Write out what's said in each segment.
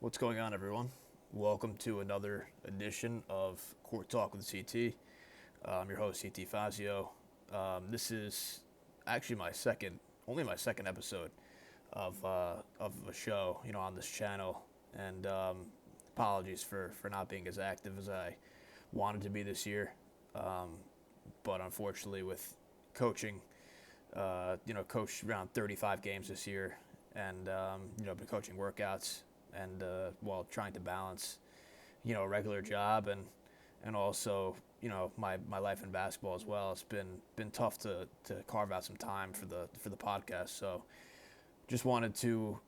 What's going on, everyone? Welcome to another edition of Court Talk with CT. I'm your host, CT Fazio. This is actually only my second episode of a show, on this channel. And apologies for not being as active as I wanted to be this year. Um, but unfortunately, with coaching, coached around 35 games this year, and been coaching workouts and while trying to balance, a regular job and also my life in basketball as well. It's been tough to carve out some time for the podcast. So just wanted to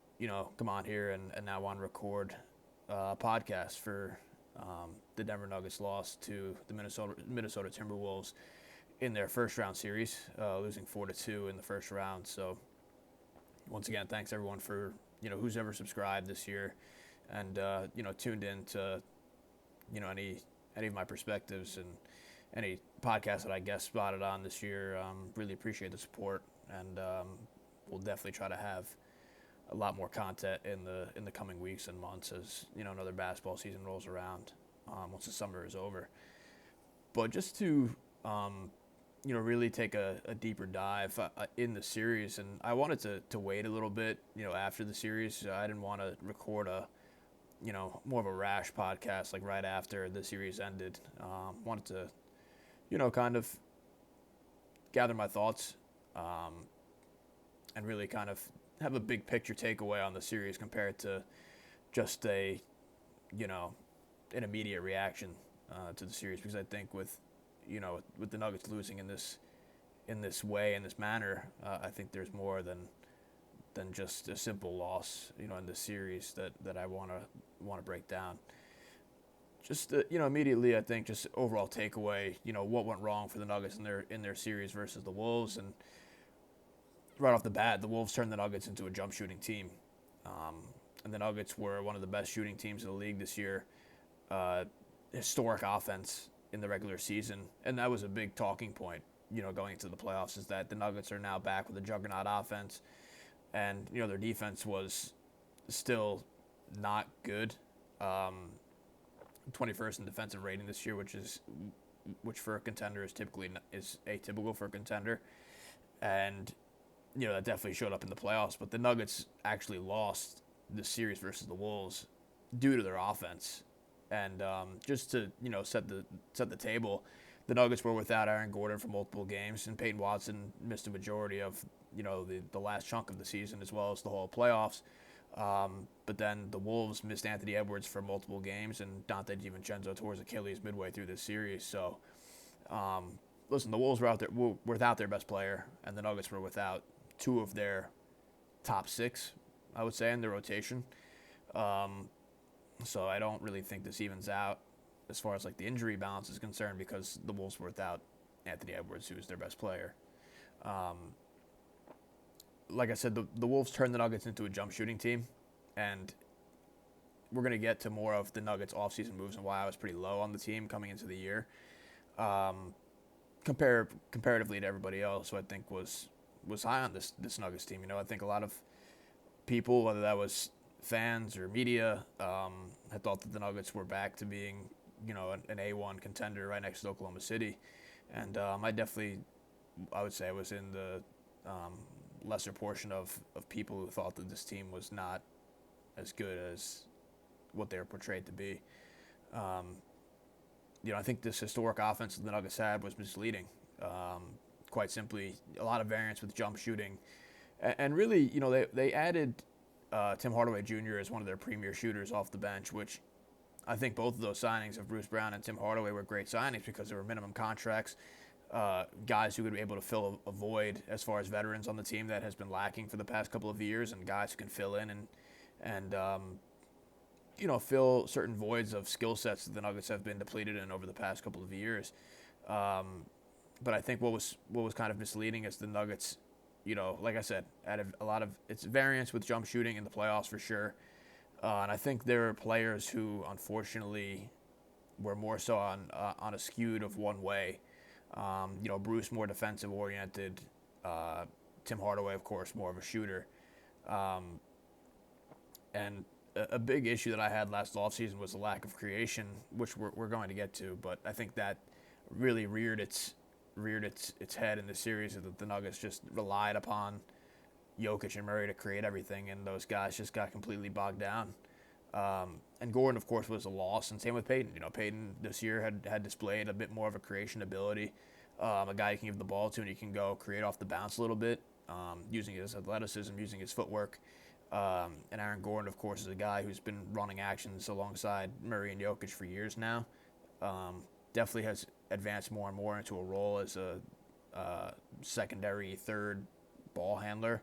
come on here and now want to record a podcast for the Denver Nuggets loss to the Minnesota Timberwolves in their first round series, losing 4-2 in the first round. So once again, thanks everyone for who's ever subscribed this year and tuned in to any of my perspectives and any podcast that I guest spotted on this year. Really appreciate the support, and we'll definitely try to have a lot more content in the coming weeks and months as another basketball season rolls around once the summer is over. But just to really take a deeper dive in the series. And I wanted to wait a little bit, after the series. I didn't want to record more of a rash podcast like right after the series ended. Wanted to, kind of gather my thoughts and really kind of have a big picture takeaway on the series compared to just an immediate reaction to the series. Because I think with the Nuggets losing in this way, in this manner, I think there's more than just a simple loss, in this series that I want to break down. Just immediately, I think just overall takeaway, what went wrong for the Nuggets in their series versus the Wolves. And right off the bat, the Wolves turned the Nuggets into a jump shooting team, and the Nuggets were one of the best shooting teams in the league this year. Historic offense in the regular season, and that was a big talking point, going into the playoffs, is that the Nuggets are now back with a juggernaut offense, and their defense was still not good. 21st in defensive rating this year, which for a contender is atypical for a contender, and that definitely showed up in the playoffs. But the Nuggets actually lost the series versus the Wolves due to their offense. And just to set the table, the Nuggets were without Aaron Gordon for multiple games, and Peyton Watson missed a majority of the last chunk of the season as well as the whole playoffs. But then the Wolves missed Anthony Edwards for multiple games, and Dante DiVincenzo tore his Achilles midway through this series. So, listen, the Wolves were without their best player, and the Nuggets were without two of their top six, I would say, in their rotation. So I don't really think this evens out as far as like the injury balance is concerned, because the Wolves were without Anthony Edwards, who is their best player. Like I said, the Wolves turned the Nuggets into a jump shooting team, and we're going to get to more of the Nuggets offseason moves and why I was pretty low on the team coming into the year, comparatively to everybody else who I think was high on this Nuggets team. I think a lot of people, whether that was fans or media, had thought that the Nuggets were back to being, an A1 contender right next to Oklahoma City. And I would say I was in the lesser portion of people who thought that this team was not as good as what they were portrayed to be. I think this historic offense that the Nuggets had was misleading. Quite simply, a lot of variance with jump shooting. And really, they added Tim Hardaway Jr. as one of their premier shooters off the bench, which I think both of those signings of Bruce Brown and Tim Hardaway were great signings because they were minimum contracts, guys who would be able to fill a void as far as veterans on the team that has been lacking for the past couple of years, and guys who can fill in and fill certain voids of skill sets that the Nuggets have been depleted in over the past couple of years. But I think what was kind of misleading is the Nuggets, like I said, added a lot of its variance with jump shooting in the playoffs for sure. And I think there are players who, unfortunately, were more so on a skewed of one way. Bruce more defensive oriented, Tim Hardaway, of course, more of a shooter. And a big issue that I had last offseason was the lack of creation, which we're going to get to. But I think that really reared its head in the series. That the Nuggets just relied upon Jokic and Murray to create everything, and those guys just got completely bogged down. And Gordon, of course, was a loss, and same with Peyton. Peyton this year had displayed a bit more of a creation ability, a guy you can give the ball to and you can go create off the bounce a little bit, using his athleticism, using his footwork. And Aaron Gordon, of course, is a guy who's been running actions alongside Murray and Jokic for years now. Definitely has advanced more and more into a role as a secondary, third ball handler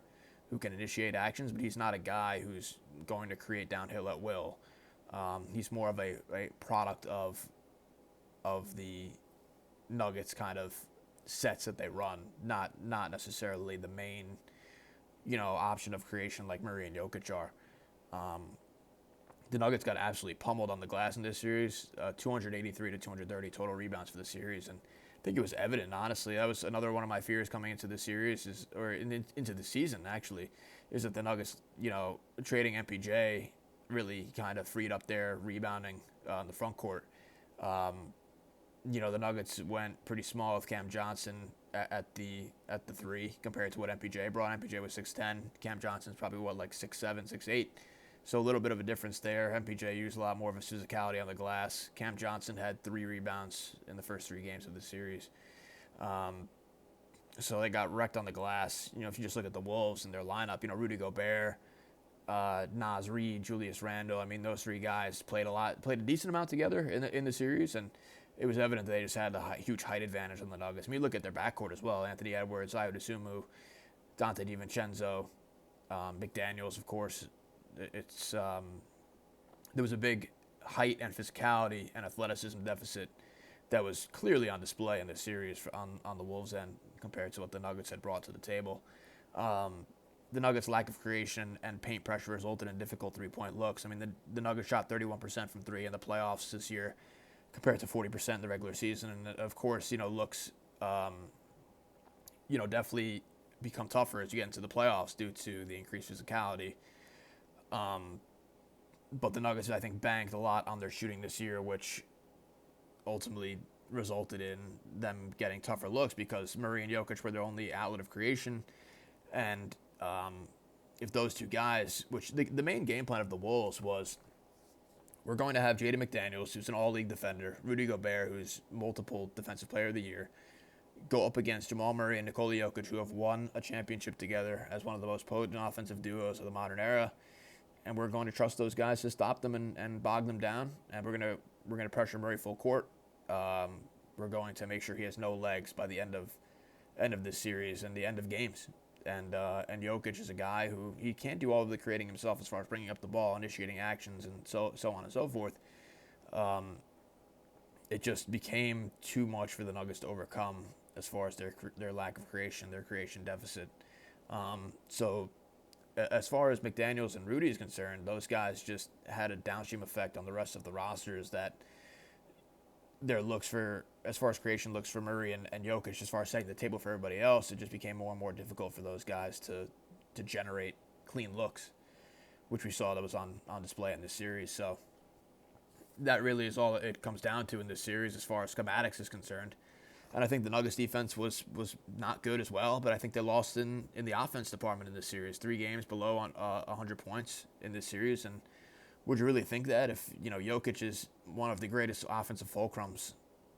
who can initiate actions, but he's not a guy who's going to create downhill at will. He's more of a product of the Nuggets kind of sets that they run, not necessarily the main option of creation like Murray and Jokic are. The Nuggets got absolutely pummeled on the glass in this series, 283 to 230 total rebounds for the series, and I think it was evident, honestly. That was another one of my fears coming into the series, into the season, actually, is that the Nuggets, trading MPJ really kind of freed up their rebounding in the front court. The Nuggets went pretty small with Cam Johnson at the three compared to what MPJ brought. MPJ was 6'10". Cam Johnson's probably 6'7", 6'8". So a little bit of a difference there. MPJ used a lot more of his physicality on the glass. Cam Johnson had 3 rebounds in the first 3 games of the series. So they got wrecked on the glass. If you just look at the Wolves and their lineup, Rudy Gobert, Naz Reid, Julius Randle. I mean, those 3 guys played a decent amount together in the series, and it was evident that they just had a huge height advantage on the Nuggets. I mean, look at their backcourt as well. Anthony Edwards, Ayo Dosunmu, Dante DiVincenzo, McDaniels, of course. There was a big height and physicality and athleticism deficit that was clearly on display in this series on the Wolves' end compared to what the Nuggets had brought to the table. The Nuggets' lack of creation and paint pressure resulted in difficult 3-point looks. I mean, the Nuggets shot 31% from 3 in the playoffs this year compared to 40% in the regular season. And, of course, looks, definitely become tougher as you get into the playoffs due to the increased physicality. But the Nuggets, I think, banked a lot on their shooting this year, which ultimately resulted in them getting tougher looks because Murray and Jokic were their only outlet of creation. And if those 2 guys, which the main game plan of the Wolves was, we're going to have Jaden McDaniels, who's an all-league defender, Rudy Gobert, who's multiple Defensive Player of the Year, go up against Jamal Murray and Nikola Jokic, who have won a championship together as one of the most potent offensive duos of the modern era. And we're going to trust those guys to stop them and bog them down. And we're gonna pressure Murray full court. We're going to make sure he has no legs by the end of this series and the end of games. And Jokic is a guy who he can't do all of the creating himself as far as bringing up the ball, initiating actions, and so on and so forth. It just became too much for the Nuggets to overcome as far as their lack of creation, their creation deficit. So as far as McDaniels and Rudy is concerned, those guys just had a downstream effect on the rest of the rosters that their looks for, as far as creation looks for Murray and Jokic, as far as setting the table for everybody else, it just became more and more difficult for those guys to generate clean looks, which we saw that was on display in this series. So that really is all it comes down to in this series as far as schematics is concerned. And I think the Nuggets defense was not good as well, but I think they lost in the offense department in this series. 3 games below 100 points in this series. And would you really think that if, Jokic is one of the greatest offensive fulcrums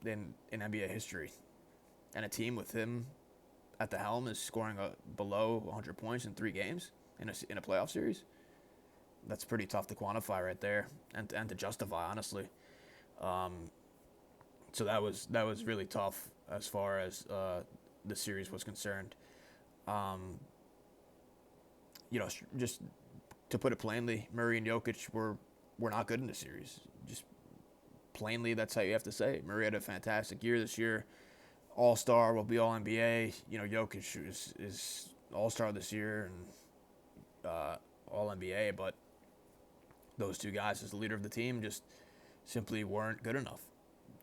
in NBA history, and a team with him at the helm is scoring below 100 points in 3 games in a playoff series? That's pretty tough to quantify right there and to justify, honestly. So that was really tough as far as the series was concerned. Just to put it plainly, Murray and Jokic were not good in the series. Just plainly, that's how you have to say it. Murray had a fantastic year this year. All-Star, will be All-NBA. Jokic is All-Star this year and All-NBA, but those 2 guys as the leader of the team just simply weren't good enough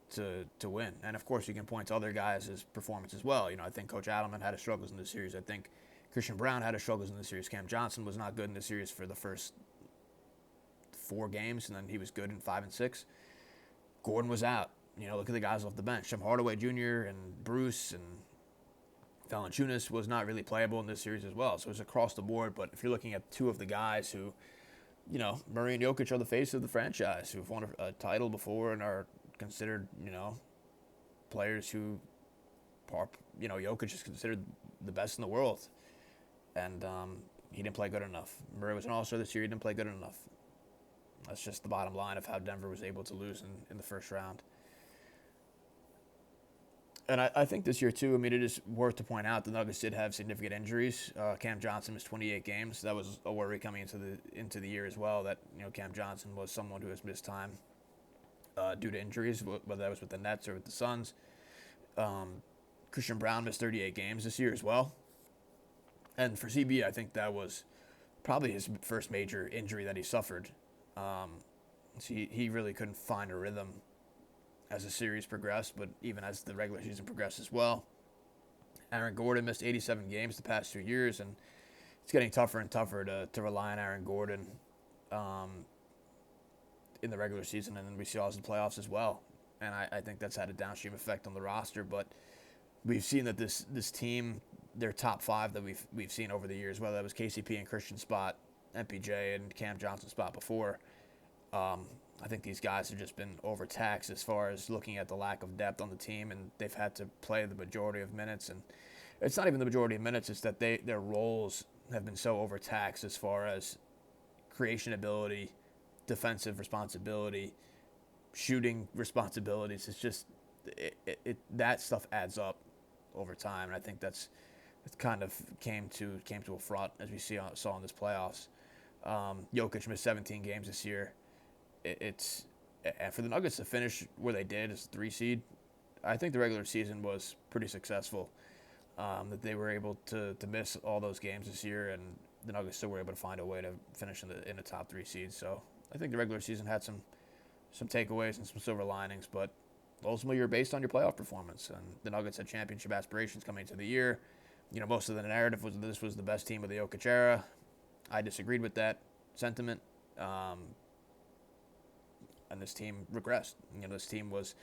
to win. And, of course, you can point to other guys' performance as well. I think Coach Adelman had his struggles in this series. I think Christian Brown had his struggles in this series. Cam Johnson was not good in this series for the first 4 games, and then he was good in 5 and 6. Gordon was out. Look at the guys off the bench. Tim Hardaway Jr. and Bruce and Valanciunas was not really playable in this series as well. So it was across the board. But if you're looking at 2 of the guys who, Murray and Jokic are the face of the franchise, who've won a title before and are considered, players who, Jokic is considered the best in the world. And he didn't play good enough. Murray was an all-star this year. He didn't play good enough. That's just the bottom line of how Denver was able to lose in the first round. And I think this year, too, it is worth to point out the Nuggets did have significant injuries. Cam Johnson missed 28 games. That was a worry coming into the year as well, that Cam Johnson was someone who has missed time due to injuries, whether that was with the Nets or with the Suns. Christian Brown missed 38 games this year as well. And for CB, I think that was probably his first major injury that he suffered. So he really couldn't find a rhythm as the series progressed, but even as the regular season progressed as well. Aaron Gordon missed 87 games the past 2 years, and it's getting tougher and tougher to rely on Aaron Gordon in the regular season, and then we see also the playoffs as well. And I think that's had a downstream effect on the roster, but we've seen that this team, their top 5 that we've seen over the years, whether that was KCP and Christian spot, MPJ and Cam Johnson spot before, I think these guys have just been overtaxed as far as looking at the lack of depth on the team, and they've had to play the majority of minutes. And it's not even the majority of minutes, it's that their roles have been so overtaxed as far as creation ability, defensive responsibility, shooting responsibilities. It's just that stuff adds up over time, and I think it kind of came to a front as we saw in this playoffs. Jokic missed 17 games this year. And for the Nuggets to finish where they did as a 3 seed, I think the regular season was pretty successful. That they were able to miss all those games this year, and the Nuggets still were able to find a way to finish in the top 3 seeds. So I think the regular season had some takeaways and some silver linings, but ultimately you're based on your playoff performance. And the Nuggets had championship aspirations coming into the year. Most of the narrative was that this was the best team of the Jokic era. I disagreed with that sentiment. And this team regressed. This team was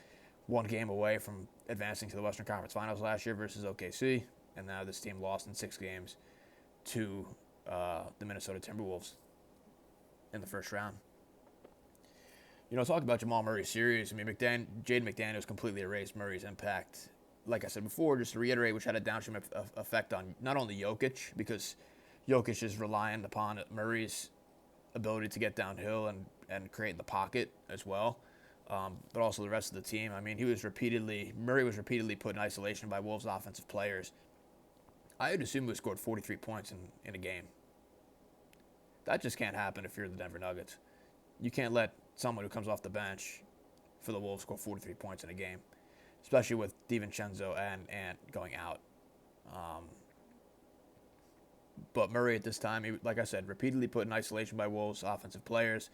1 game away from advancing to the Western Conference Finals last year versus OKC, and now this team lost in 6 games to the Minnesota Timberwolves in the first round. Talking about Jamal Murray's series, Jaden McDaniels completely erased Murray's impact. Like I said before, just to reiterate, which had a downstream effect on not only Jokic, because Jokic is reliant upon Murray's ability to get downhill and create the pocket as well, but also the rest of the team. Murray was repeatedly put in isolation by Wolves offensive players. I would assume he scored 43 points in a game. That just can't happen if you're the Denver Nuggets. You can't let someone who comes off the bench for the Wolves score 43 points in a game, especially with DiVincenzo and Ant going out. But Murray at this time, like I said, repeatedly put in isolation by Wolves offensive players.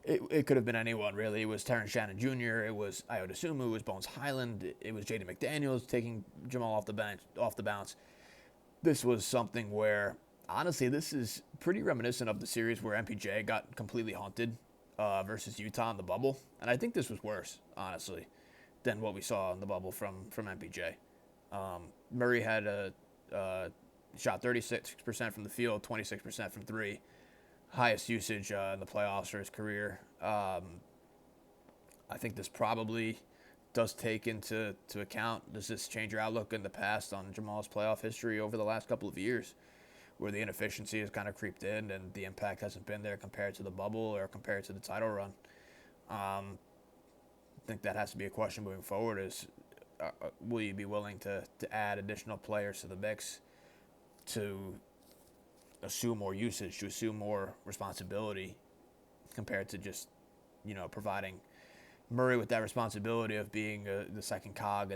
It could have been anyone, really. It was Terrence Shannon Jr. It was Ayo Dosunmu. It was Bones Highland. It was Jaden McDaniels taking Jamal off the bounce. This was something where, honestly, this is pretty reminiscent of the series where MPJ got completely hunted versus Utah in the bubble. And I think this was worse, honestly, than what we saw in the bubble from MPJ. Murray had shot 36% from the field, 26% from 3. Highest usage in the playoffs for his career. I think this probably does take into account, does this change your outlook in the past on Jamal's playoff history over the last couple of years, where the inefficiency has kind of creeped in and the impact hasn't been there compared to the bubble or compared to the title run? I think that has to be a question moving forward is, will you be willing to add additional players to the mix to assume more usage, to assume more responsibility compared to just, providing Murray with that responsibility of being the second cog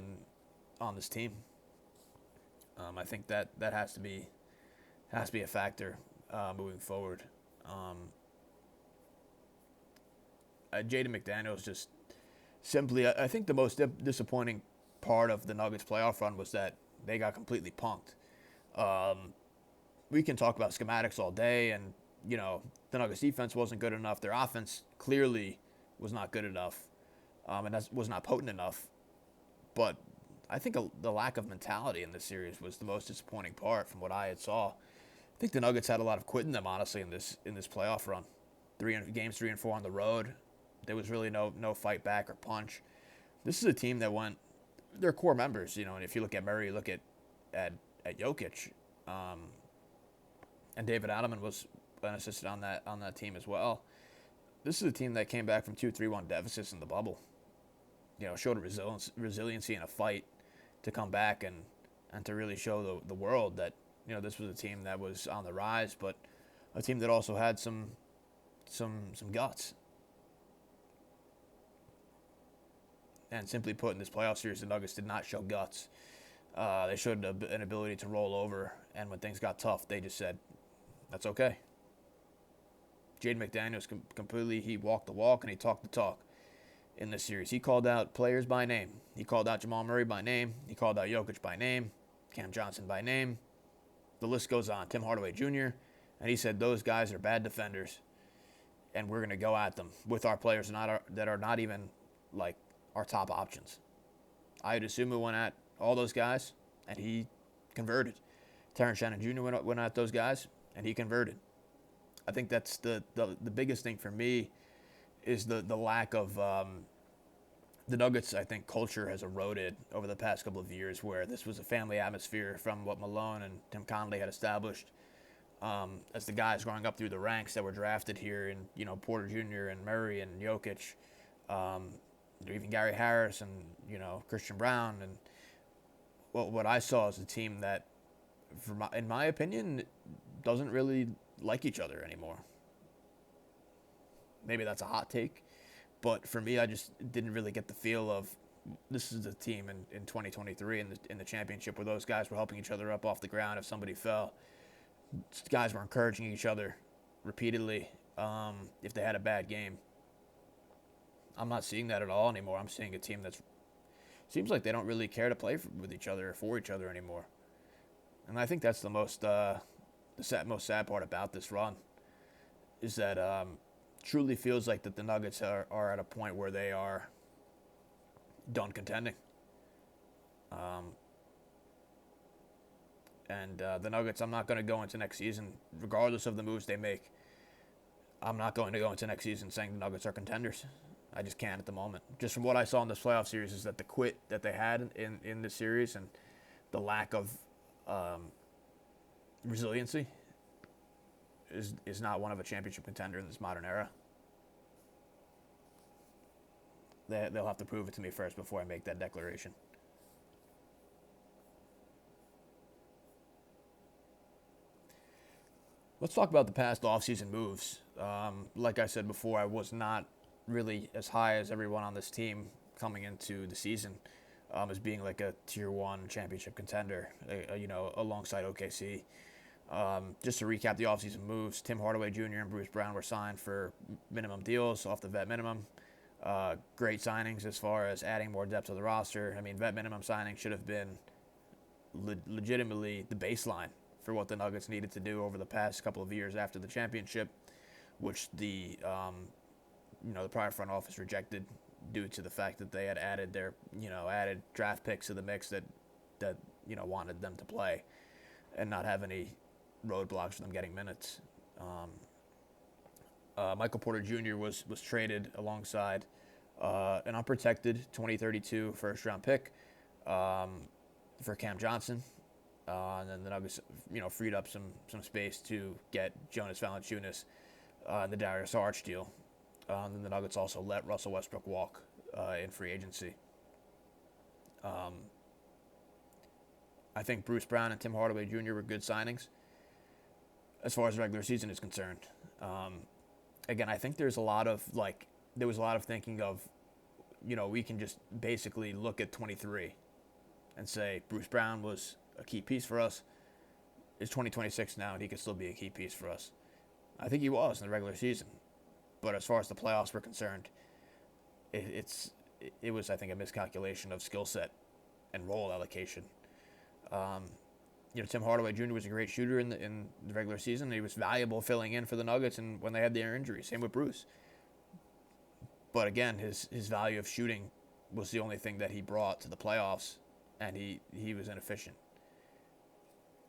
on this team? I think that has to be a factor moving forward. Jaden McDaniels just simply, I think the most disappointing part of the Nuggets playoff run was that they got completely punked. We can talk about schematics all day, and the Nuggets defense wasn't good enough. Their offense clearly was not good enough, and that was not potent enough. But I think the lack of mentality in this series was the most disappointing part from what I had saw. I think the Nuggets had a lot of quit in them, honestly, in this playoff run. Games 3 and 4 on the road, there was really no fight back or punch. This is a team that went their core members, and if you look at Murray, look at Jokic, and David Adelman was an assistant on that team as well. This is a team that came back from 2-3-1 deficits in the bubble. Showed a resiliency and a fight to come back and to really show the world that this was a team that was on the rise, but a team that also had some guts. And simply put, in this playoff series, the Nuggets did not show guts. They showed an ability to roll over, and when things got tough, they just said, "That's okay." Jaden McDaniels he walked the walk and he talked the talk in this series. He called out players by name. He called out Jamal Murray by name. He called out Jokic by name, Cam Johnson by name. The list goes on. Tim Hardaway Jr., and he said those guys are bad defenders, and we're going to go at them with our players that are not even like our top options. I'd assume we went at all those guys, and he converted. Terrence Shannon Jr. went at those guys, and he converted. I think that's the biggest thing for me is the lack of the Nuggets. I think culture has eroded over the past couple of years, where this was a family atmosphere from what Malone and Tim Connelly had established as the guys growing up through the ranks that were drafted here, and Porter Jr. and Murray and Jokic, even Gary Harris and Christian Brown, and what I saw is a team that, in my opinion, doesn't really like each other anymore. Maybe that's a hot take, but for me, I just didn't really get the feel of this is a team in 2023 in the championship where those guys were helping each other up off the ground if somebody fell. Guys were encouraging each other repeatedly if they had a bad game. I'm not seeing that at all anymore. I'm seeing a team that seems like they don't really care to play with each other or for each other anymore. And I think that's the most sad part about this run is that truly feels like that the Nuggets are at a point where they are done contending. And the Nuggets, I'm not going to go into next season, regardless of the moves they make. I'm not going to go into next season saying the Nuggets are contenders. I just can't at the moment. Just from what I saw in this playoff series is that the quit that they had in this series and the lack of resiliency is not one of a championship contender in this modern era. They'll have to prove it to me first before I make that declaration. Let's talk about the past offseason moves. Like I said before, I was not really as high as everyone on this team coming into the season as being like a Tier 1 championship contender, alongside OKC. Just to recap the offseason moves, Tim Hardaway Jr. and Bruce Brown were signed for minimum deals off the vet minimum. Great signings as far as adding more depth to the roster. I mean, vet minimum signing should have been legitimately the baseline for what the Nuggets needed to do over the past couple of years after the championship, which the prior front office rejected due to the fact that they had added their added draft picks to the mix that wanted them to play and not have any roadblocks for them getting minutes. Michael Porter Jr. was traded alongside an unprotected 2032 first-round pick for Cam Johnson. And then the Nuggets, freed up some space to get Jonas Valanciunas in the Darius Arch deal. And then the Nuggets also let Russell Westbrook walk in free agency. I think Bruce Brown and Tim Hardaway Jr. were good signings as far as the regular season is concerned. Again, I think there was a lot of thinking of, we can just basically look at 23 and say Bruce Brown was a key piece for us. It's 2026 now, and he could still be a key piece for us. I think he was in the regular season. But as far as the playoffs were concerned, it was, I think, a miscalculation of skill set and role allocation. Tim Hardaway Jr. was a great shooter in the regular season. He was valuable filling in for the Nuggets and when they had their injuries. Same with Bruce. But again, his value of shooting was the only thing that he brought to the playoffs, and he was inefficient.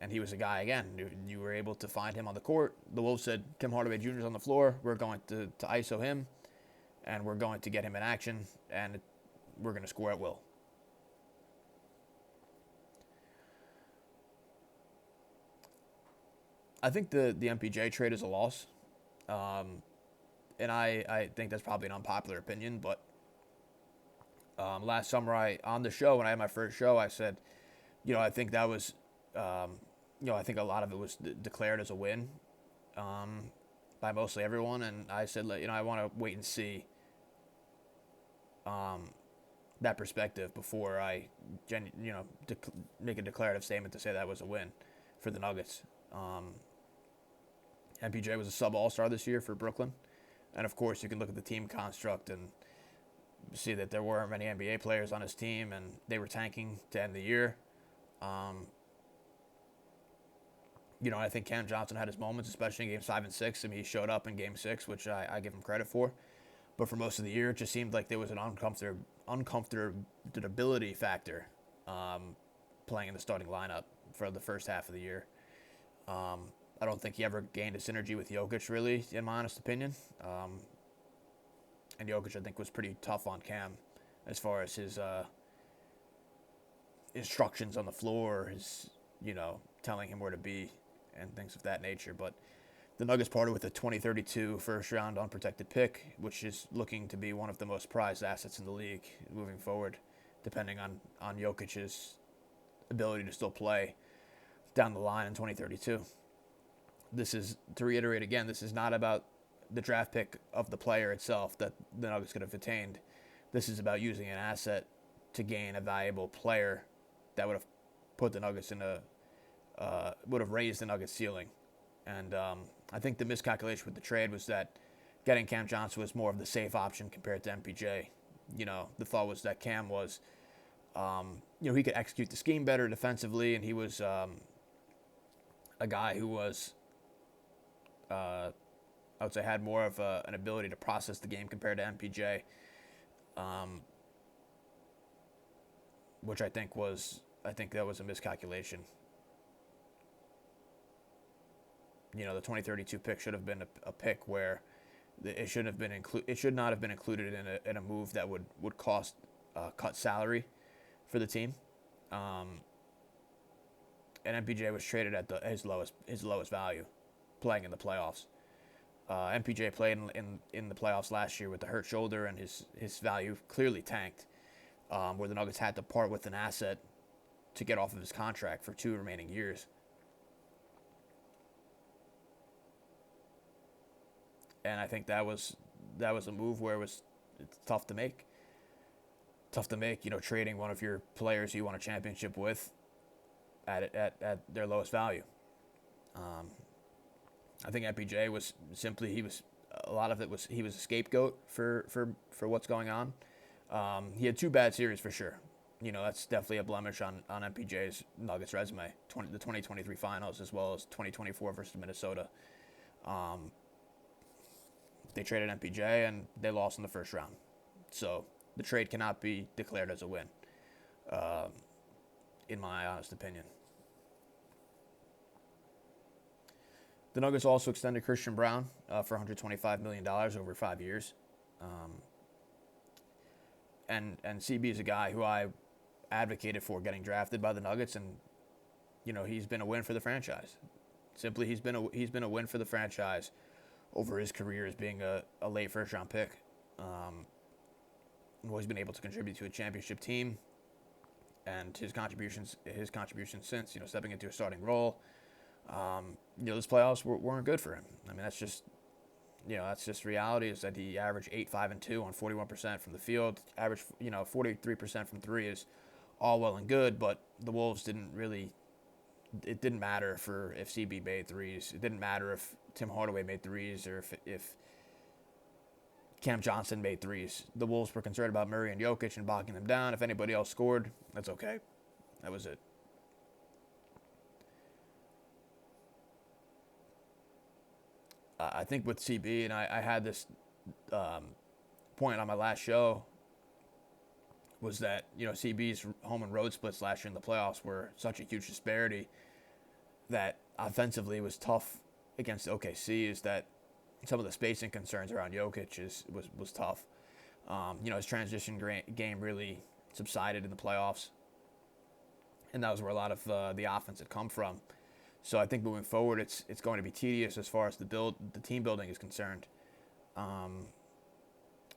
And he was a guy, again, you were able to find him on the court. The Wolves said, Tim Hardaway Jr. is on the floor. We're going to ISO him, and we're going to get him in action, and we're going to score at will. I think the MPJ trade is a loss. And I think that's probably an unpopular opinion, but last summer on the show, when I had my first show, I said, I think that was, I think a lot of it was declared as a win by mostly everyone, and I said, I want to wait and see that perspective before I, make a declarative statement to say that was a win for the Nuggets. MPJ was a sub-all-star this year for Brooklyn. And, of course, you can look at the team construct and see that there weren't many NBA players on his team, and they were tanking to end the year. I think Cam Johnson had his moments, especially in Games 5 and 6. I mean, he showed up in Game 6, which I give him credit for. But for most of the year, it just seemed like there was an uncomfortability factor playing in the starting lineup for the first half of the year. I don't think he ever gained a synergy with Jokic, really, in my honest opinion. And Jokic, I think, was pretty tough on Cam as far as his instructions on the floor, his, telling him where to be and things of that nature. But the Nuggets parted with a 2032 first-round unprotected pick, which is looking to be one of the most prized assets in the league moving forward, depending on Jokic's ability to still play down the line in 2032. This is, to reiterate again, this is not about the draft pick of the player itself that the Nuggets could have attained. This is about using an asset to gain a valuable player that would have put the Nuggets would have raised the Nuggets ceiling. And I think the miscalculation with the trade was that getting Cam Johnson was more of the safe option compared to MPJ. The thought was that Cam was, he could execute the scheme better defensively, and he was a guy who was, I would say, had more of an ability to process the game compared to MPJ, which I think that was a miscalculation. The 2032 pick should have been a pick where it should not have been included in a move that would cost cut salary for the team. And MPJ was traded at his lowest value, playing in the playoffs. MPJ played in the playoffs last year with a hurt shoulder, and his value clearly tanked, where the Nuggets had to part with an asset to get off of his contract for 2 remaining years. And I think that was a move where it's tough to make. Trading one of your players you won a championship with at their lowest value. I think MPJ was simply he was a scapegoat for what's going on. He had 2 bad series for sure. That's definitely a blemish on MPJ's Nuggets resume. The 2023 finals as well as 2024 versus Minnesota. They traded MPJ and they lost in the first round. So the trade cannot be declared as a win, in my honest opinion. The Nuggets also extended Christian Brown for $125 million over 5 years. And CB is a guy who I advocated for getting drafted by the Nuggets, and he's been a win for the franchise. Simply, he's been a win for the franchise over his career as being a late first-round pick. He's been able to contribute to a championship team, and his contributions since, stepping into a starting role, this playoffs weren't good for him. I mean, that's just reality, is that he averaged 8, 5, and 2 on 41% from the field. Averaged, 43% from 3 is all well and good, but the Wolves it didn't matter if CB made threes. It didn't matter if Tim Hardaway made threes or if Cam Johnson made threes. The Wolves were concerned about Murray and Jokic and bogging them down. If anybody else scored, that's okay. That was it. think with CB, and I had this point on my last show, was that, CB's home and road splits last year in the playoffs were such a huge disparity that offensively was tough against OKC, is that some of the spacing concerns around Jokic was tough. His transition game really subsided in the playoffs, and that was where a lot of the offense had come from. So I think moving forward, it's going to be tedious as far as the team building is concerned.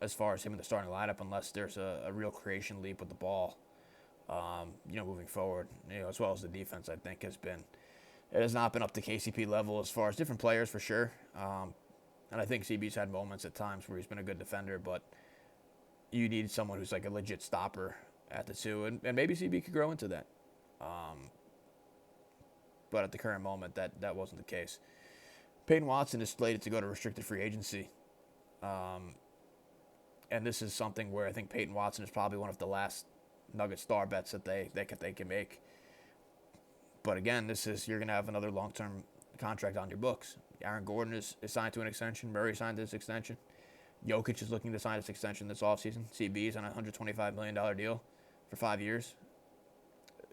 As far as him in the starting lineup, unless there's a real creation leap with the ball, moving forward, as well as the defense, I think it has not been up to KCP level as far as different players for sure. And I think CB's had moments at times where he's been a good defender, but you need someone who's like a legit stopper at the two, and maybe CB could grow into that. But at the current moment, that wasn't the case. Peyton Watson is slated to go to restricted free agency. And this is something where I think Peyton Watson is probably one of the last Nugget star bets that they can make. But again, you're going to have another long-term contract on your books. Aaron Gordon is signed to an extension. Murray signed this extension. Jokic is looking to sign his extension this offseason. CB is on a $125 million deal for 5 years.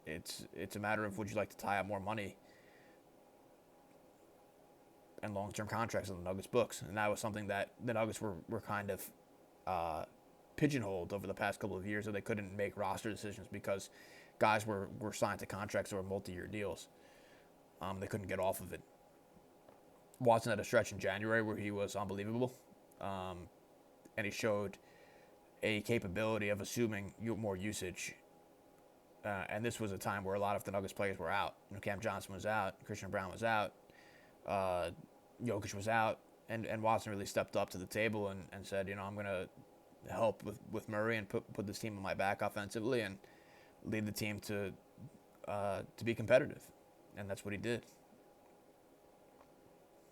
It's a matter of, would you like to tie up more money and long-term contracts on the Nuggets books? And that was something that the Nuggets were kind of pigeonholed over the past couple of years, where they couldn't make roster decisions because guys were signed to contracts that were multi-year deals. They couldn't get off of it. Watson had a stretch in January where he was unbelievable, and he showed a capability of assuming more usage. And this was a time where a lot of the Nuggets players were out. Cam Johnson was out, Christian Brown was out, Jokic was out, and Watson really stepped up to the table and said, I'm going to help with Murray and put this team on my back offensively and lead the team to be competitive. And that's what he did.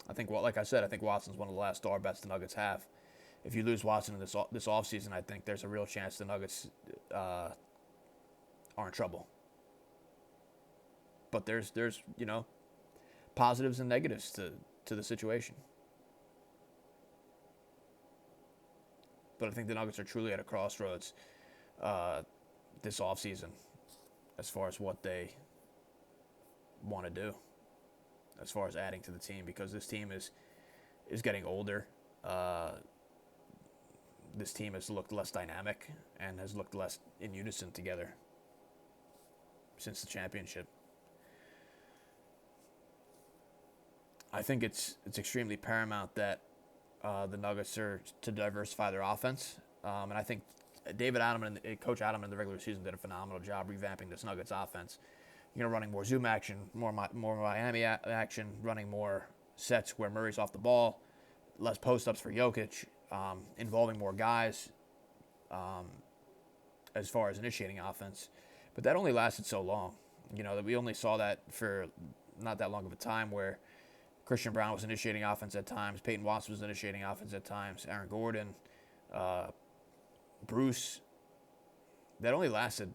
I think Watson's one of the last star bets the Nuggets have. If you lose Watson in this offseason, I think there's a real chance the Nuggets are in trouble. But there's positives and negatives to the situation. But I think the Nuggets are truly at a crossroads this offseason as far as what they want to do, as far as adding to the team, because this team is getting older. This team has looked less dynamic and has looked less in unison together since the championship. I think it's extremely paramount that the Nuggets are to diversify their offense. And I think Coach Adam in the regular season did a phenomenal job revamping this Nuggets offense. Running more zoom action, more Miami action, running more sets where Murray's off the ball, less post-ups for Jokic, involving more guys as far as initiating offense. But that only lasted so long. That we only saw that for not that long of a time, where Christian Brown was initiating offense at times, Peyton Watson was initiating offense at times, Aaron Gordon, Bruce. That only lasted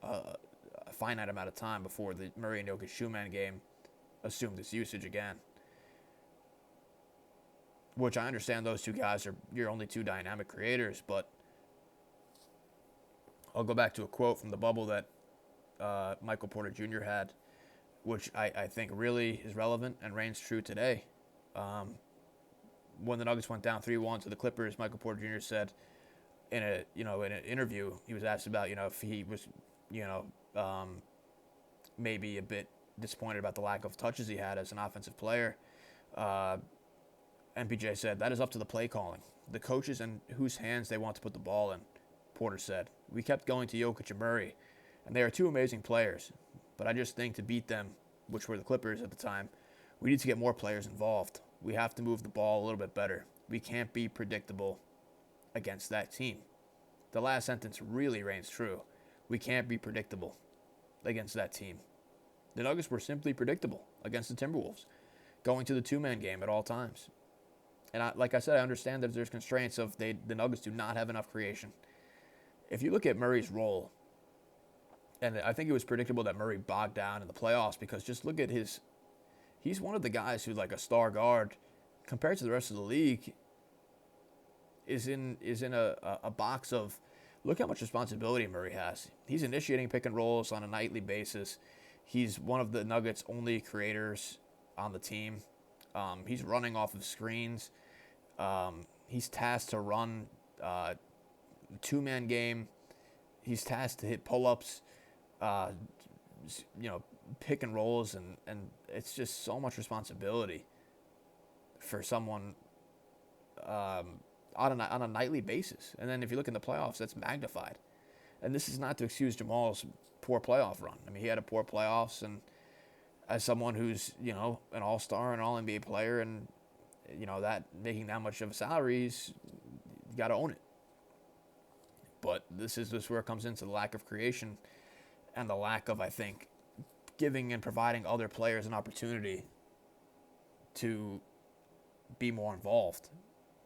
a finite amount of time before the Murray and Jokic shoe-man game assumed this usage again. Which I understand those two guys are your only two dynamic creators, but I'll go back to a quote from the bubble that Michael Porter Jr. had, which I think really is relevant and reigns true today. When the Nuggets went down 3-1 to the Clippers, Michael Porter Jr. said in an interview, he was asked about if he was maybe a bit disappointed about the lack of touches he had as an offensive player. MPJ said, "That is up to the play calling, the coaches and whose hands they want to put the ball in." Porter said, "We kept going to Jokic and Murray, and they are two amazing players. But I just think to beat them, which were the Clippers at the time, we need to get more players involved. We have to move the ball a little bit better. We can't be predictable against that team." The last sentence really reigns true. We can't be predictable against that team. The Nuggets were simply predictable against the Timberwolves, going to the two-man game at all times. And like I said, I understand that there's constraints of the Nuggets do not have enough creation. If you look at Murray's role, and I think it was predictable that Murray bogged down in the playoffs, because just look at he's one of the guys who, like a star guard, compared to the rest of the league, is in a box of, look how much responsibility Murray has. He's initiating pick and rolls on a nightly basis. He's one of the Nuggets' only creators on the team. He's running off of screens. He's tasked to run two-man game. He's tasked to hit pull-ups, pick and rolls, and it's just so much responsibility for someone on a nightly basis. And then if you look in the playoffs, that's magnified. And this is not to excuse Jamal's poor playoff run. I mean, he had a poor playoffs, and as someone who's, an all-star and all-NBA player, and, that making that much of a salary, you got to own it. But this is just where it comes into the lack of creation and the lack of, I think, giving and providing other players an opportunity to be more involved.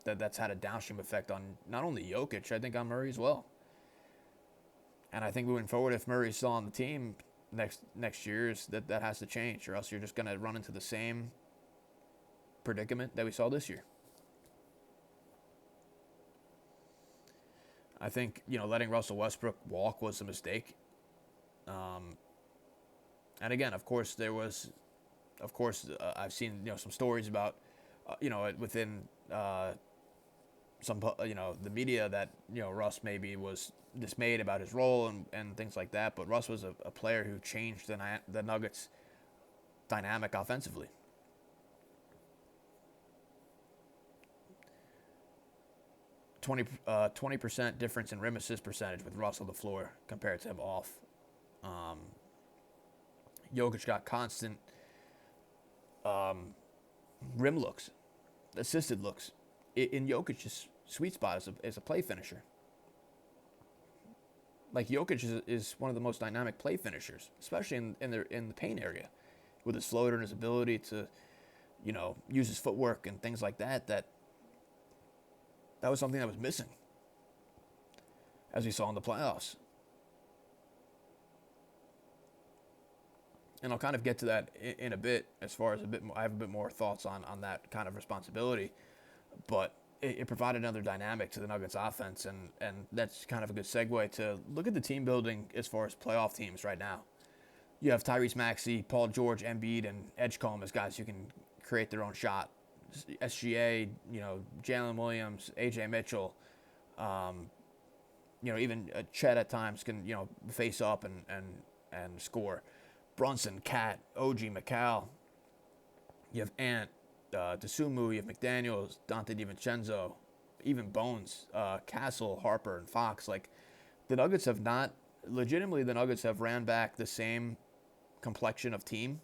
That's had a downstream effect on not only Jokic, I think on Murray as well. And I think moving forward, if Murray's still on the team next year, that has to change, or else you're just going to run into the same predicament that we saw this year. I think, letting Russell Westbrook walk was a mistake. And again, of course, I've seen, some stories about, within some, the media that, Russ maybe was dismayed about his role and things like that. But Russ was a player who changed the Nuggets' dynamic offensively. – 20% difference in rim assist percentage with Russ on the floor compared to him off. Jokic got constant rim looks, assisted looks. In Jokic's sweet spot is a play finisher. Like, Jokic is one of the most dynamic play finishers, especially in the paint area, with his floater and his ability to, use his footwork and things like that. That was something that was missing, as we saw in the playoffs. And I'll kind of get to that in a bit, as far as I have a bit more thoughts on that kind of responsibility. But it provided another dynamic to the Nuggets offense, and that's kind of a good segue to look at the team building as far as playoff teams right now. You have Tyrese Maxey, Paul George, Embiid, and Edgecombe as guys who can create their own shot. SGA, Jalen Williams, AJ Mitchell, even Chet at times can, face up and score. Brunson, Cat, OG, McCall. You have Ant, Dosunmu, you have McDaniels, Dante DiVincenzo, even Bones, Castle, Harper, and Fox. Like, the Nuggets have ran back the same composition of team,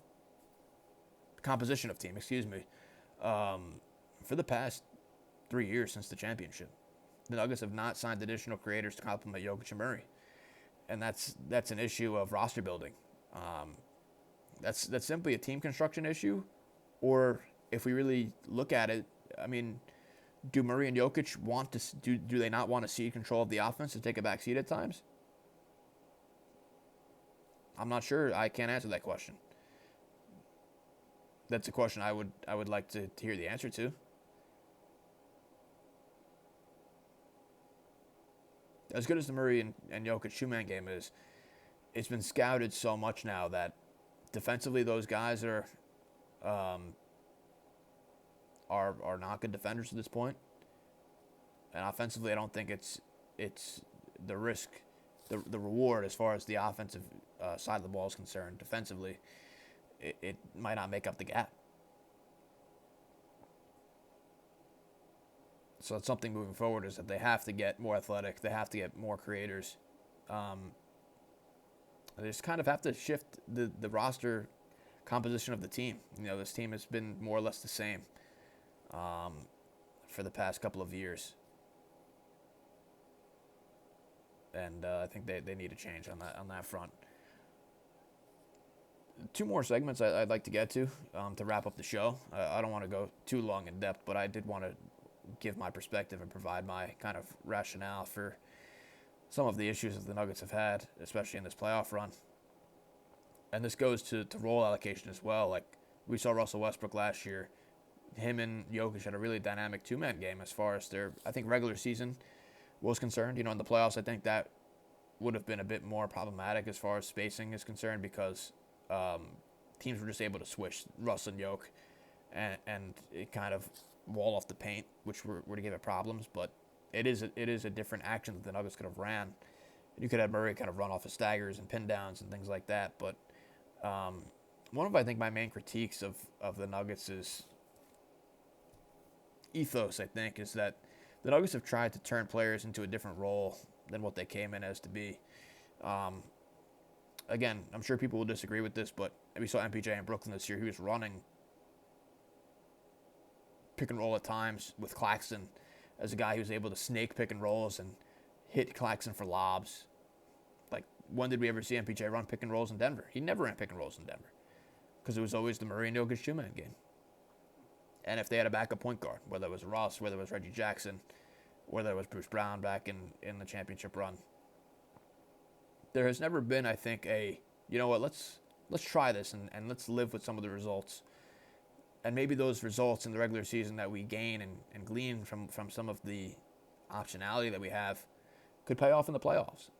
for the past 3 years since the championship. The Nuggets have not signed additional creators to complement Jokic and Murray. And that's an issue of roster building. That's simply a team construction issue, or if we really look at it, I mean, do Murray and Jokic want to do they not want to cede control of the offense and take a back seat at times? I'm not sure. I can't answer that question. That's a question I would like to hear the answer to. As good as the Murray and Jokic two-man game is, it's been scouted so much now that defensively those guys are not good defenders at this point. And offensively, I don't think it's the risk, the reward as far as the offensive side of the ball is concerned. Defensively, it might not make up the gap. So it's something moving forward, is that they have to get more athletic. They have to get more creators. They just kind of have to shift the roster composition of the team. This team has been more or less the same for the past couple of years. And I think they need a change on that front. 2 more segments I'd like to get to wrap up the show. I don't want to go too long in depth, but I did want to give my perspective and provide my kind of rationale for some of the issues that the Nuggets have had, especially in this playoff run. And this goes to role allocation as well. Like, we saw Russell Westbrook last year him and Jokic had a really dynamic two-man game as far as their, I think, regular season was concerned. In the playoffs, I think that would have been a bit more problematic as far as spacing is concerned because teams were just able to switch Russ and Jokic and it kind of wall off the paint, which were to give it problems. But it is a different action that the Nuggets could have ran. You could have Murray kind of run off of staggers and pin downs and things like that. But one of, I think, my main critiques of the Nuggets' ethos, I think, is that the Nuggets have tried to turn players into a different role than what they came in as to be. Again, I'm sure people will disagree with this, but we saw MPJ in Brooklyn this year. He was running pick and roll at times with Claxton as a guy who was able to snake pick and rolls and hit Claxton for lobs. Like, when did we ever see MPJ run pick and rolls in Denver? He never ran pick and rolls in Denver because it was always the Murray and Jokic two-man game. And if they had a backup point guard, whether it was Ross, whether it was Reggie Jackson, whether it was Bruce Brown back in the championship run, there has never been, I think, let's try this and let's live with some of the results. And maybe those results in the regular season that we gain and glean from some of the optionality that we have could pay off in the playoffs.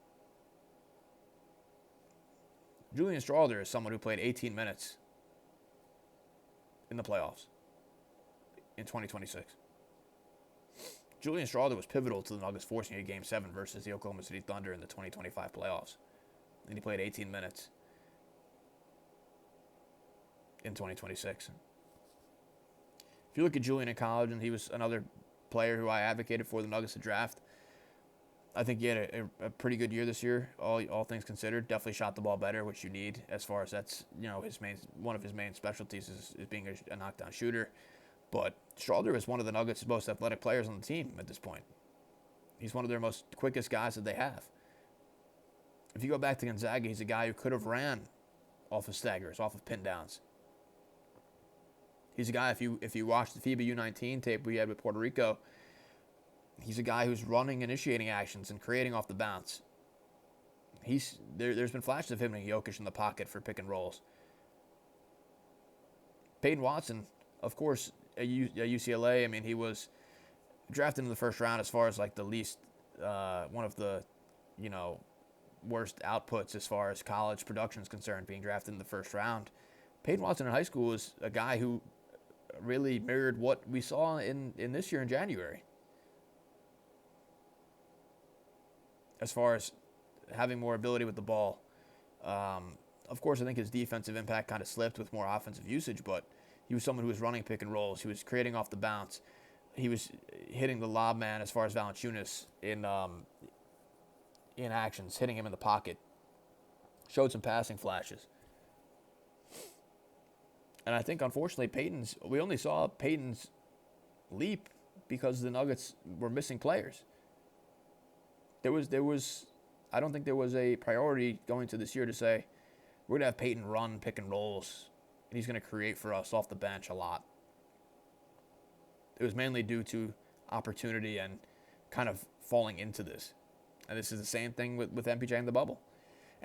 Julian Strawther is someone who played 18 minutes in the playoffs in 2026. Julian Strawther was pivotal to the Nuggets forcing a Game 7 versus the Oklahoma City Thunder in the 2025 playoffs. And he played 18 minutes in 2026. If you look at Julian in college, and he was another player who I advocated for the Nuggets to draft, I think he had a pretty good year this year, all things considered. Definitely shot the ball better, which you need as far as that's, one of his main specialties is being a knockdown shooter. But Strawther is one of the Nuggets' most athletic players on the team at this point. He's one of their most quickest guys that they have. If you go back to Gonzaga, he's a guy who could have ran off of staggers, off of pin downs. He's a guy, if you watch the FIBA U19 tape we had with Puerto Rico, he's a guy who's running, initiating actions, and creating off the bounce. There's been flashes of him and Jokic in the pocket for pick and rolls. Peyton Watson, of course, at UCLA, I mean, he was drafted in the first round as far as like the least, one of the, worst outputs as far as college production is concerned, being drafted in the first round. Peyton Watson in high school was a guy who really mirrored what we saw in this year in January. As far as having more ability with the ball. Of course, I think his defensive impact kind of slipped with more offensive usage, but he was someone who was running pick and rolls. He was creating off the bounce. He was hitting the lob man as far as Valanciunas in actions, hitting him in the pocket. Showed some passing flashes. And I think, unfortunately, we only saw Peyton's leap because the Nuggets were missing players. I don't think there was a priority going to this year to say, we're going to have Peyton run pick and rolls, and he's going to create for us off the bench a lot. It was mainly due to opportunity and kind of falling into this. And this is the same thing with MPJ in the bubble.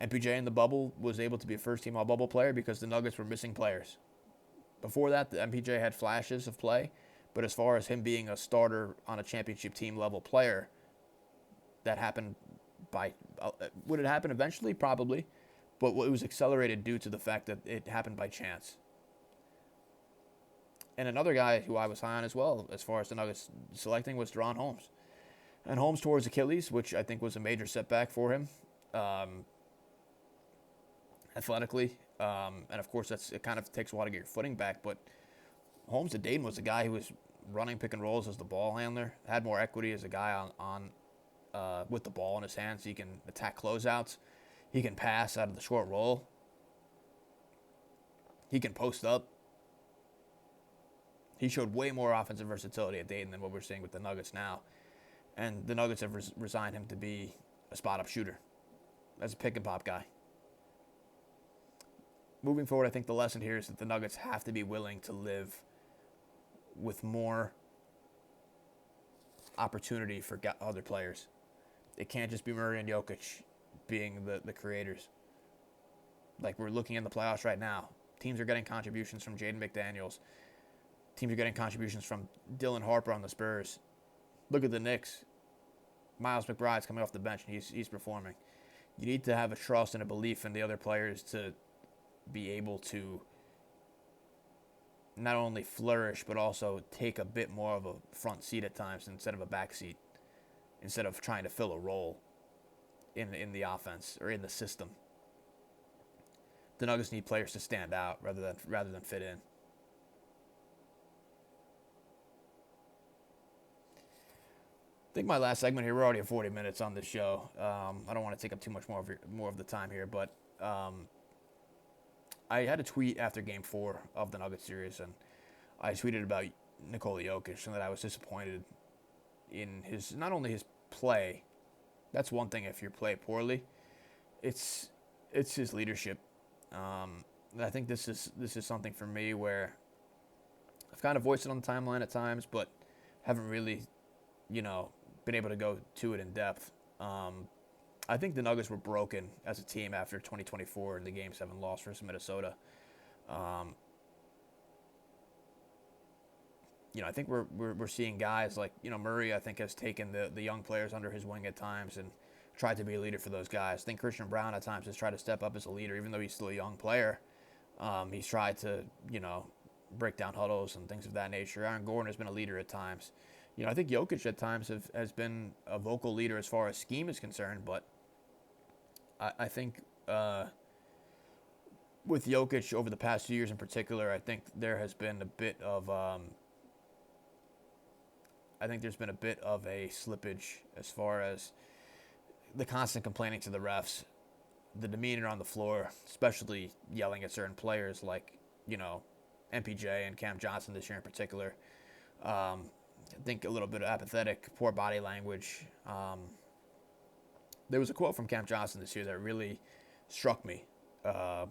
MPJ in the bubble was able to be a first-team all-bubble player because the Nuggets were missing players. Before that, the MPJ had flashes of play, but as far as him being a starter on a championship team level player, that happened would it happen eventually? Probably, but it was accelerated due to the fact that it happened by chance. And another guy who I was high on as well, as far as the Nuggets selecting, was Deron Holmes. And Holmes tore his Achilles, which I think was a major setback for him, athletically. And of course, it kind of takes a while to get your footing back. But Holmes at Dayton was a guy who was running pick and rolls as the ball handler, had more equity as a guy on with the ball in his hands. He can attack closeouts. He can pass out of the short roll. He can post up. He showed way more offensive versatility at Dayton than what we're seeing with the Nuggets now. And the Nuggets have resigned him to be a spot-up shooter as a pick-and-pop guy. Moving forward, I think the lesson here is that the Nuggets have to be willing to live with more opportunity for other players. It can't just be Murray and Jokic being the creators. Like we're looking in the playoffs right now. Teams are getting contributions from Jaden McDaniels, Teams are getting contributions from Dylan Harper on the Spurs. Look at the Knicks. Miles McBride's coming off the bench, and he's performing. You need to have a trust and a belief in the other players to be able to not only flourish, but also take a bit more of a front seat at times instead of a back seat, instead of trying to fill a role in the offense or in the system. The Nuggets need players to stand out rather than fit in. I think my last segment here, we're already at 40 minutes on this show. I don't want to take up too much more of the time here, but I had a tweet after Game 4 of the Nuggets series, and I tweeted about Nikola Jokic and that I was disappointed in not only his play. That's one thing if you play poorly. It's his leadership. I think this is something for me where I've kind of voiced it on the timeline at times, but haven't really, been able to go to it in depth. I think the Nuggets were broken as a team after 2024 in the Game 7 loss versus Minnesota. I think we're seeing guys like, Murray, I think, has taken the young players under his wing at times and tried to be a leader for those guys. I think Christian Brown at times has tried to step up as a leader, even though he's still a young player. He's tried to, break down huddles and things of that nature. Aaron Gordon has been a leader at times. I think Jokic at times has been a vocal leader as far as scheme is concerned, but I think with Jokic over the past 2 years in particular, I think there has been a bit of a slippage as far as the constant complaining to the refs, the demeanor on the floor, especially yelling at certain players like, MPJ and Cam Johnson this year in particular. I think a little bit of apathetic, poor body language. There was a quote from Cam Johnson this year that really struck me that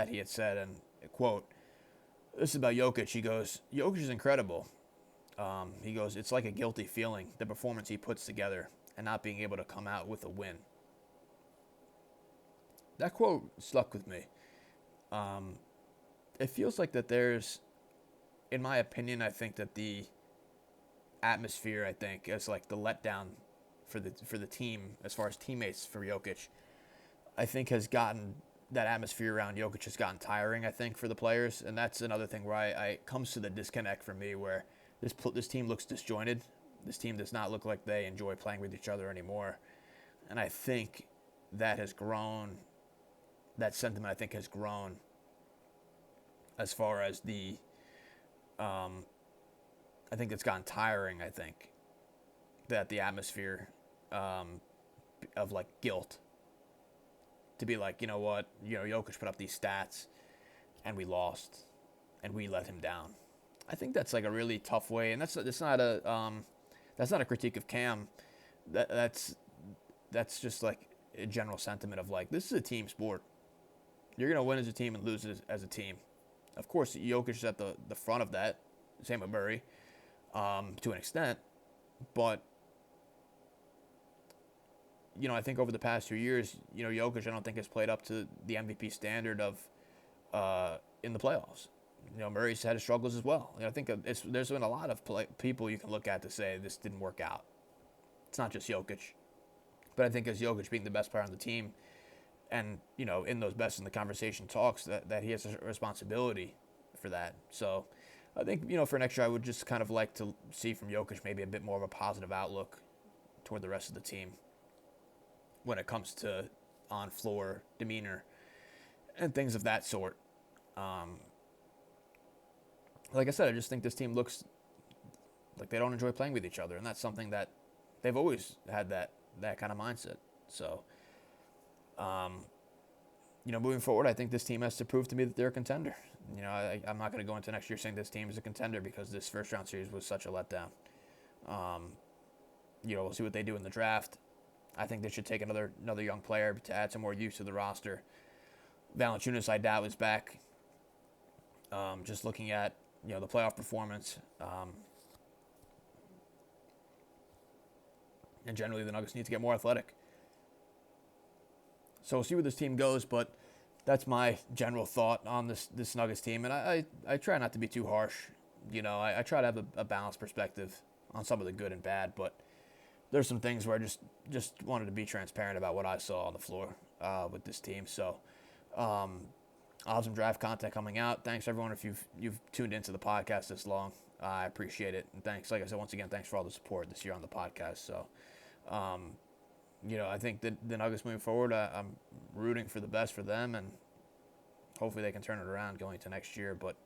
he had said, and quote, this is about Jokic. He goes, Jokic is incredible. He goes, it's like a guilty feeling, the performance he puts together and not being able to come out with a win. That quote stuck with me. It feels like that there's, in my opinion, I think that the atmosphere, is like the letdown for the team as far as teammates for Jokic, I think that atmosphere around Jokic has gotten tiring, I think, for the players. And that's another thing where it comes to the disconnect for me where this team looks disjointed. This team does not look like they enjoy playing with each other anymore. And I think that has grown, that sentiment I think has grown as far as the, I think it's gotten tiring, I think, that the atmosphere of like guilt to be like, Jokic put up these stats and we lost and we let him down. I think that's like a really tough way, and that's not a critique of Cam. That's just like a general sentiment of like, this is a team sport. You're gonna win as a team and lose as a team. Of course, Jokic is at the front of that. Same with Murray, to an extent, but I think over the past 2 years, Jokic I don't think has played up to the MVP standard of in the playoffs. Murray's had his struggles as well. I think there's been a lot of people you can look at to say this didn't work out. It's not just Jokic. But I think as Jokic being the best player on the team and, in those best in the conversation talks that he has a responsibility for that. So I think, for next year I would just kind of like to see from Jokic maybe a bit more of a positive outlook toward the rest of the team when it comes to on-floor demeanor and things of that sort. Like I said, I just think this team looks like they don't enjoy playing with each other, and that's something that they've always had that kind of mindset. So, moving forward, I think this team has to prove to me that they're a contender. I'm not going to go into next year saying this team is a contender because this first-round series was such a letdown. We'll see what they do in the draft. I think they should take another young player to add some more use to the roster. Valanciunas, I doubt, is back. Just looking at the playoff performance, and generally the Nuggets need to get more athletic. So we'll see where this team goes, but that's my general thought on this Nuggets team. And I try not to be too harsh. I try to have a balanced perspective on some of the good and bad, but there's some things where I just wanted to be transparent about what I saw on the floor with this team. So I'll have some draft content coming out. Thanks everyone if you've tuned into the podcast this long. I appreciate it, and thanks. Like I said, once again, thanks for all the support this year on the podcast. So, I think that the Nuggets moving forward, I'm rooting for the best for them, and hopefully they can turn it around going into next year. But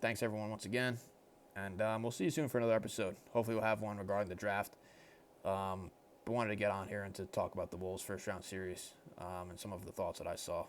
thanks everyone once again, and we'll see you soon for another episode. Hopefully we'll have one regarding the draft. But wanted to get on here and to talk about the Wolves first round series and some of the thoughts that I saw.